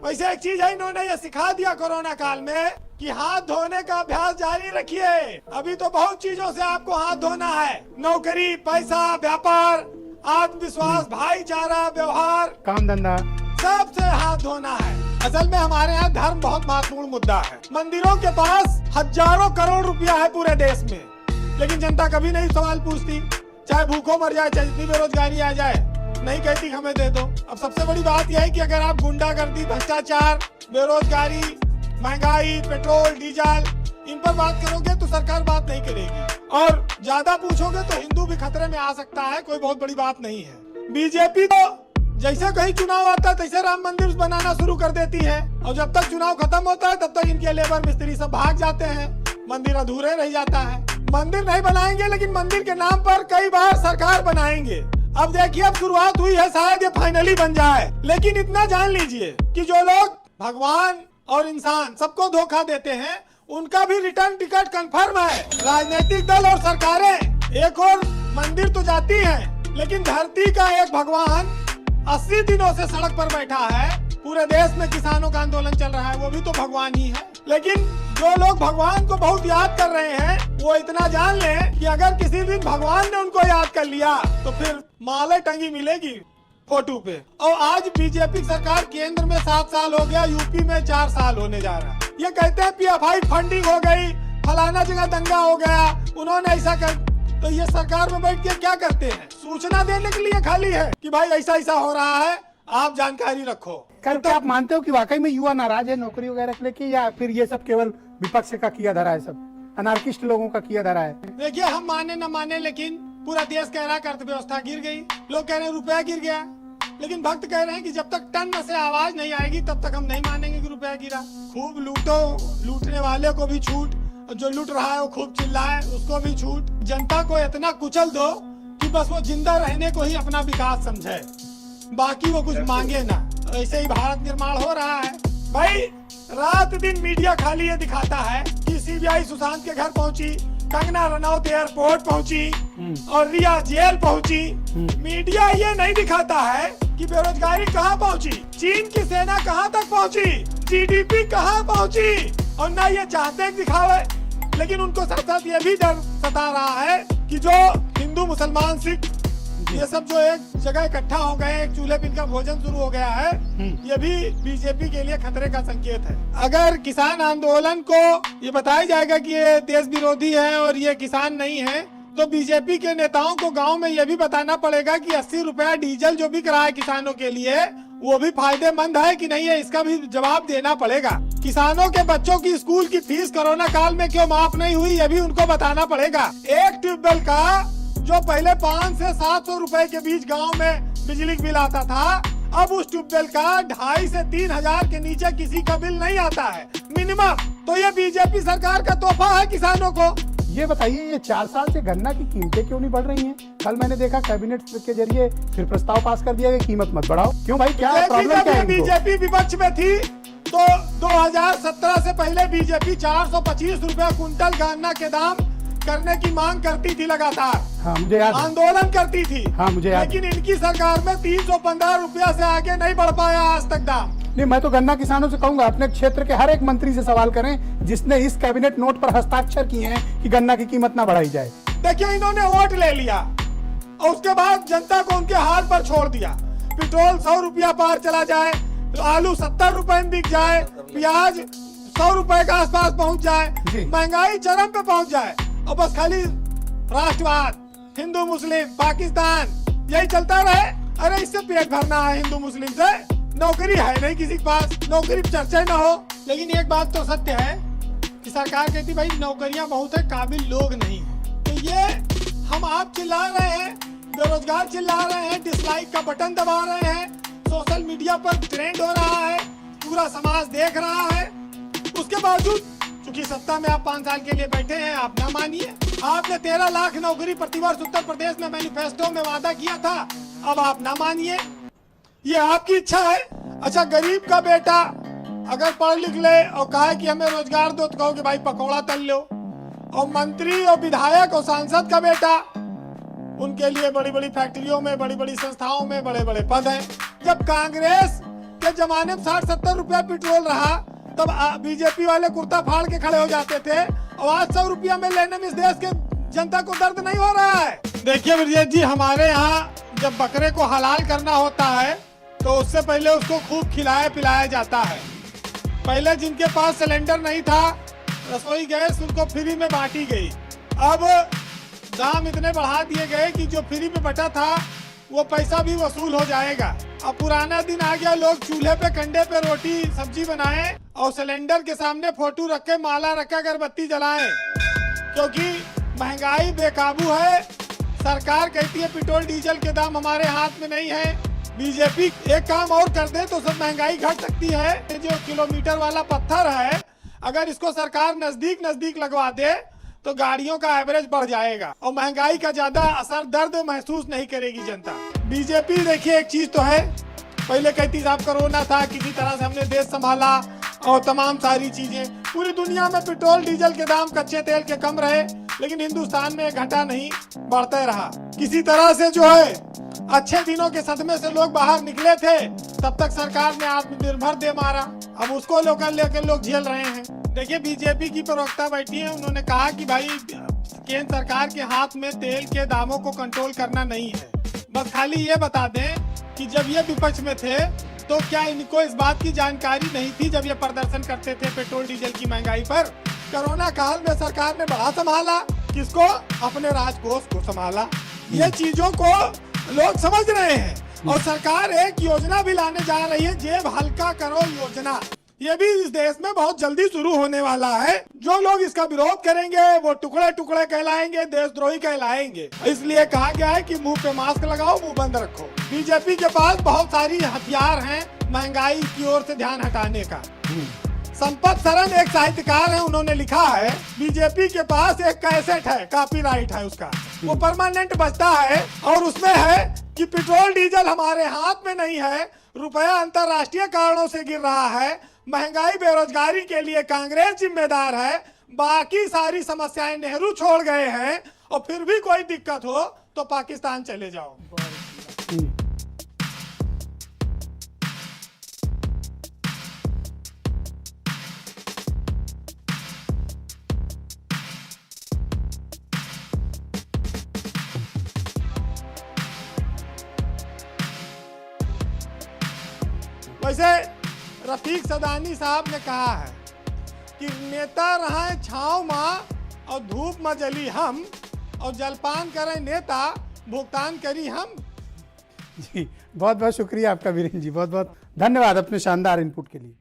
वैसे एक चीज है, इन्होंने ये सिखा दिया कोरोना काल में कि हाथ धोने का अभ्यास जारी रखिए। अभी तो बहुत चीजों से आपको हाथ धोना है, नौकरी, पैसा, व्यापार, आत्मविश्वास, भाईचारा, व्यवहार, काम धंधा, सबसे हाथ धोना है। असल में हमारे यहाँ धर्म बहुत महत्वपूर्ण मुद्दा है। मंदिरों के पास हजारों करोड़ रुपया है पूरे देश में, लेकिन जनता कभी नहीं सवाल पूछती। चाहे भूखों मर जाए, चाहे जितनी बेरोजगारी आ जाए, नहीं कहती हमें दे दो। अब सबसे बड़ी बात यह है कि अगर आप गुंडागर्दी, भ्रष्टाचार, बेरोजगारी, महंगाई, पेट्रोल, डीजल, इन पर बात करोगे तो सरकार बात नहीं करेगी, और ज्यादा पूछोगे तो हिंदू भी खतरे में आ सकता है। कोई बहुत बड़ी बात नहीं है। बीजेपी तो जैसे कहीं चुनाव आता है तैसे राम मंदिर बनाना शुरू कर देती है, और जब तक चुनाव खत्म होता है तब तक इनके लेबर मिस्त्री सब भाग जाते हैं, मंदिर अधूरे रह जाता है। मंदिर नहीं बनाएंगे, लेकिन मंदिर के नाम पर कई बार सरकार बनाएंगे। अब देखिए, अब शुरुआत हुई है, शायद ये फाइनली बन जाए। लेकिन इतना जान लीजिए कि जो लोग भगवान और इंसान सबको धोखा देते हैं, उनका भी रिटर्न टिकट कंफर्म है। राजनीतिक दल और सरकारें एक और मंदिर तो जाती हैं, लेकिन धरती का एक भगवान 80 दिनों से सड़क पर बैठा है। पूरे देश में किसानों का आंदोलन चल रहा है, वो भी तो भगवान ही है। लेकिन जो लोग भगवान को बहुत याद कर रहे हैं, वो इतना जान लें कि अगर किसी दिन भगवान ने उनको याद कर लिया तो फिर माले टंगी मिलेगी फोटो पे। और आज बीजेपी सरकार केंद्र में 7 साल हो गया, यूपी में 4 साल होने जा रहा है। ये कहते हैं पीएफआई फंडिंग हो गई, फलाना जगह दंगा हो गया, उन्होंने ऐसा कर। तो ये सरकार में बैठ के क्या करते हैं? सूचना देने के लिए खाली है कि भाई ऐसा ऐसा हो रहा है, आप जानकारी रखो। क्या आप मानते हो कि वाकई में युवा नाराज है नौकरी वगैरह के लेके, या फिर ये सब केवल विपक्ष का किया धरा है, सब अनार्किस्ट लोगों का किया धरा है? देखिए, हम माने न माने, लेकिन पूरा देश कह रहा है कि अर्थव्यवस्था गिर गई, लोग कह रहे हैं रुपया गिर गया, लेकिन भक्त कह रहे हैं कि जब तक टन से आवाज नहीं आएगी तब तक हम नहीं मानेंगे कि रुपया गिरा। खूब लूटो, लूटने वाले को भी छूट, जो लूट रहा है वो खूब चिल्लाए, उसको भी छूट। जनता को इतना कुचल दो कि बस वो जिंदा रहने को ही अपना विकास समझे, बाकी वो कुछ मांगे ना। ऐसे ही भारत निर्माण हो रहा है। भाई, रात दिन मीडिया खाली ये दिखाता है कि सीबीआई सुशांत के घर पहुंची, कंगना रनौत एयरपोर्ट पहुंची और रिया जेल पहुंची। मीडिया ये नहीं दिखाता है कि बेरोजगारी कहां पहुंची, चीन की सेना कहां तक पहुंची, जीडीपी कहां पहुंची, और ना ये चाहते दिखावे। लेकिन उनको साथ साथ ये भी डर सता रहा है कि जो हिंदू, मुसलमान, सिख, ये सब जो एक जगह इकट्ठा हो गए, एक चूल्हे पे इनका भोजन शुरू हो गया है, ये भी बीजेपी के लिए खतरे का संकेत है। अगर किसान आंदोलन को ये बताया जाएगा कि ये देश विरोधी है और ये किसान नहीं है, तो बीजेपी के नेताओं को गांव में ये भी बताना पड़ेगा कि 80 रुपया डीजल जो बिक रहा है किसानों के लिए, वो भी फायदेमंद है कि नहीं है, इसका भी जवाब देना पड़ेगा। किसानों के बच्चों की स्कूल की फीस कोरोना काल में क्यों माफ नहीं हुई, ये भी उनको बताना पड़ेगा। एक ट्यूबवेल का जो पहले 500 से 700 रुपए के बीच गांव में बिजली बिल आता था, अब उस ट्यूबवेल का 2500 से 3000 के नीचे किसी का बिल नहीं आता है मिनिमम। तो ये बीजेपी सरकार का तोहफा है किसानों को। ये बताइए, ये 4 साल से गन्ना की कीमतें क्यों नहीं बढ़ रही हैं? कल मैंने देखा कैबिनेट के जरिए फिर प्रस्ताव पास कर दिया कि कीमत मत बढ़ाओ। क्यों भाई, क्या प्रॉब्लम क्या है? बीजेपी विपक्ष में थी तो 2017 से पहले बीजेपी 425 रुपया कुंटल गन्ना के दाम करने की मांग करती थी लगातार। हाँ, मुझे याद, आंदोलन करती थी। हाँ, मुझे याद। लेकिन इनकी सरकार में 315 रुपया से आगे नहीं बढ़ पाया आज तक दाम। नहीं, मैं तो गन्ना किसानों से कहूंगा, अपने क्षेत्र के हर एक मंत्री से सवाल करें जिसने इस कैबिनेट नोट पर हस्ताक्षर किए हैं कि गन्ना की कीमत ना बढ़ाई जाए। देखिए, इन्होंने वोट ले लिया और उसके बाद जनता को उनके हाल पर छोड़ दिया। पेट्रोल 100 रुपया पार चला जाए, आलू 70 रुपए में बिक जाए, प्याज 100 रुपए के आसपास पहुंच जाए, महंगाई चरम पे पहुंच जाए, और बस खाली राष्ट्रवाद, हिंदू मुस्लिम, पाकिस्तान, यही चलता रहे। अरे इससे पेट भरना है हिंदू मुस्लिम से? नौकरी है नहीं किसी के पास, नौकरी चर्चा न हो। लेकिन एक बात तो सत्य है कि सरकार कहती भाई नौकरियां बहुत है, काबिल लोग नहीं है। तो ये हम आप चिल्ला रहे हैं, बेरोजगार चिल्ला रहे हैं, डिसलाइक का बटन दबा रहे हैं, सोशल मीडिया पर ट्रेंड हो रहा है, पूरा समाज देख रहा है। उसके बावजूद चूंकि सत्ता में आप 5 साल के लिए बैठे हैं, आप ना मानिए। आपने 13 लाख नौकरी प्रतिवर्ष उत्तर प्रदेश में मैनिफेस्टो में वादा किया था, अब आप ना मानिए। ये आपकी इच्छा है। अच्छा, गरीब का बेटा अगर पढ़ लिख ले और कहे कि हमें रोजगार दो, तो कहो कि भाई पकौड़ा तल लो। और मंत्री और विधायक और सांसद का बेटा, उनके लिए बड़ी बड़ी फैक्ट्रियों में, बड़ी बड़ी संस्थाओं में बड़े बड़े पद हैं। जब कांग्रेस के जमाने में 60-70 रुपया पेट्रोल रहा, तब बीजेपी वाले कुर्ता फाड़ के खड़े हो जाते थे, और आज 100 रुपया में लेने में इस देश के जनता को दर्द नहीं हो रहा है। देखिए ब्रजेश जी, हमारे यहाँ जब बकरे को हलाल करना होता है तो उससे पहले उसको खूब खिलाया पिलाया जाता है। पहले जिनके पास सिलेंडर नहीं था, रसोई गैस उनको फ्री में बांटी गई। अब दाम इतने बढ़ा दिए गए कि जो फ्री में बचा था वो पैसा भी वसूल हो जाएगा। अब पुराना दिन आ गया, लोग चूल्हे पे कंडे पे रोटी सब्जी बनाए और सिलेंडर के सामने फोटो रख के माला रख के अगरबत्ती जलाएं, क्योंकि महंगाई बेकाबू है। सरकार कहती है पेट्रोल डीजल के दाम हमारे हाथ में नहीं है। बीजेपी एक काम और कर दे तो सब महंगाई घट सकती है। जो किलोमीटर वाला पत्थर है, अगर इसको सरकार नजदीक लगवा दे तो गाड़ियों का एवरेज बढ़ जाएगा और महंगाई का ज्यादा असर दर्द महसूस नहीं करेगी जनता। बीजेपी देखिए एक चीज तो है, पहले कहती साहब कोरोना था, किसी तरह से हमने देश संभाला और तमाम सारी चीजें। पूरी दुनिया में पेट्रोल डीजल के दाम कच्चे तेल के कम रहे, लेकिन हिंदुस्तान में घटा नहीं, बढ़ते रहा। किसी तरह से जो है अच्छे दिनों के सदमे से लोग बाहर निकले थे, तब तक सरकार ने आत्मनिर्भर दे मारा। अब उसको लेकर लोग झेल रहे हैं। देखिए बीजेपी की प्रवक्ता बैठी है, उन्होंने कहा कि भाई केंद्र सरकार के हाथ में तेल के दामों को कंट्रोल करना नहीं है। बस खाली ये बता दें कि जब ये विपक्ष में थे तो क्या इनको इस बात की जानकारी नहीं थी, जब ये प्रदर्शन करते थे पेट्रोल डीजल की महंगाई पर? कोरोना काल में सरकार ने बड़ा संभाला, किसको? अपने राजकोष को संभाला। ये चीजों को लोग समझ रहे हैं और सरकार एक योजना भी लाने जा रही है, जेब हल्का करो योजना। ये भी इस देश में बहुत जल्दी शुरू होने वाला है। जो लोग इसका विरोध करेंगे वो टुकड़े टुकड़े कहलाएंगे, देशद्रोही कहलाएंगे। इसलिए कहा गया है कि मुंह पे मास्क लगाओ, मुंह बंद रखो। बीजेपी के पास बहुत सारी हथियार हैं महंगाई की ओर से ध्यान हटाने का। संपत सरन एक साहित्यकार है, उन्होंने लिखा है बीजेपी के पास एक कैसेट है, कॉपीराइट है उसका, वो परमानेंट बजता है और उसमें है कि पेट्रोल डीजल हमारे हाथ में नहीं है, रुपया अंतर्राष्ट्रीय कारणों से गिर रहा है, महंगाई बेरोजगारी के लिए कांग्रेस जिम्मेदार है, बाकी सारी समस्याएं नेहरू छोड़ गए हैं, और फिर भी कोई दिक्कत हो तो पाकिस्तान चले जाओ। वैसे रफीक सदानी साहब ने कहा है कि नेता रहे छाँव माँ और धूप में जली हम, और जलपान करें नेता भुगतान करी हम। जी बहुत बहुत शुक्रिया आपका वीरेंद्र जी, बहुत बहुत धन्यवाद अपने शानदार इनपुट के लिए।